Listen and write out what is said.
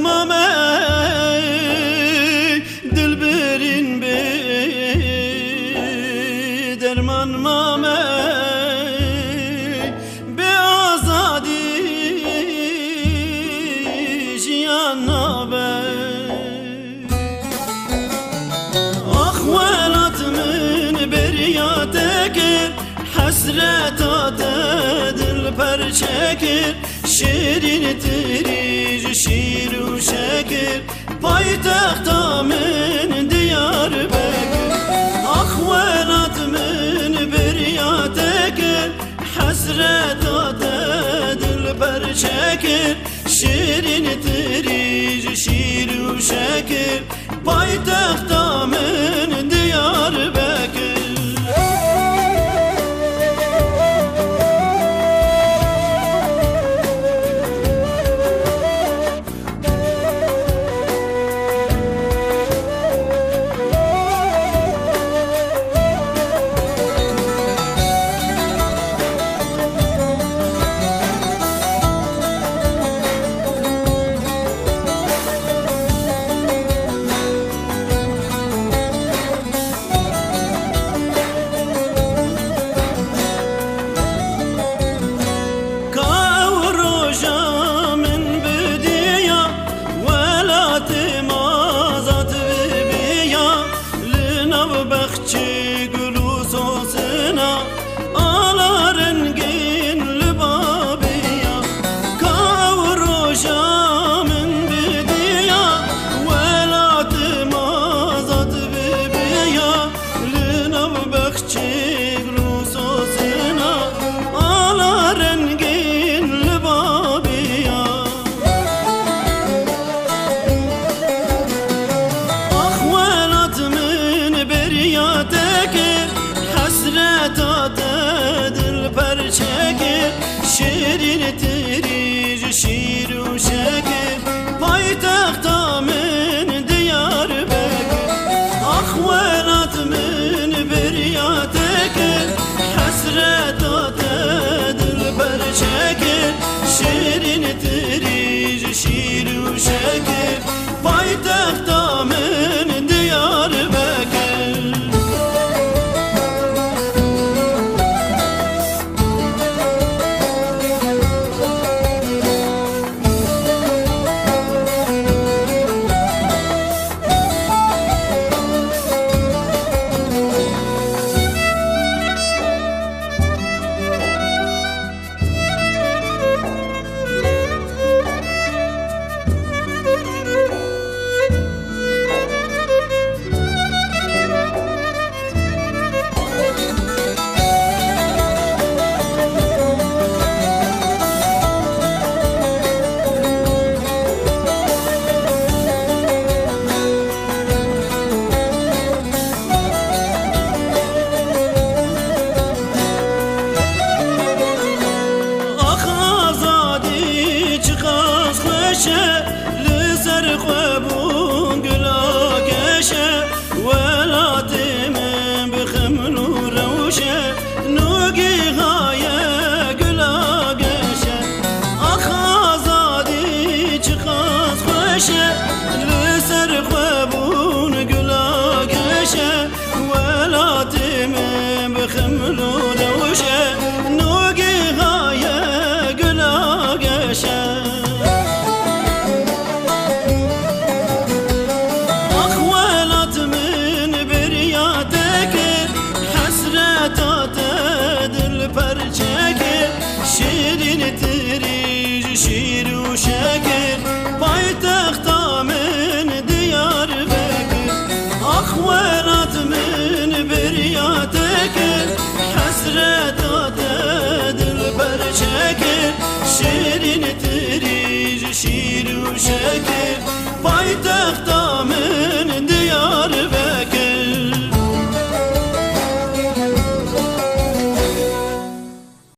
mame dilberin be derman mame be azadi jiyanna be ah velatmin beriyateke hasret dil per çekir şirin tiric şir u şekir paytaxta min Diyarbakır ah velat min beriyateke hasret dil per çekir şirin tiric şir u şekir paytaxta min Diyarbakır şirin tiric şir u şekir paytaxta min Diyarbakır ah velat min beriyateke hasret dil per çekir şirin tiric şir u şekir paytaxta min Diyarbakır لسر خوابون گلا گشه ولاتم بخمل و روشه نوگی های گلا گشه آخ آزادی چقدر خوشه لسر خوابون گلا گشه ولاتم بخمل و روشه نوگی های گلا گشه şirin tiric şir u şekir paytaxta min Diyarbakır ah velat min beriyateke hasret dil per çekir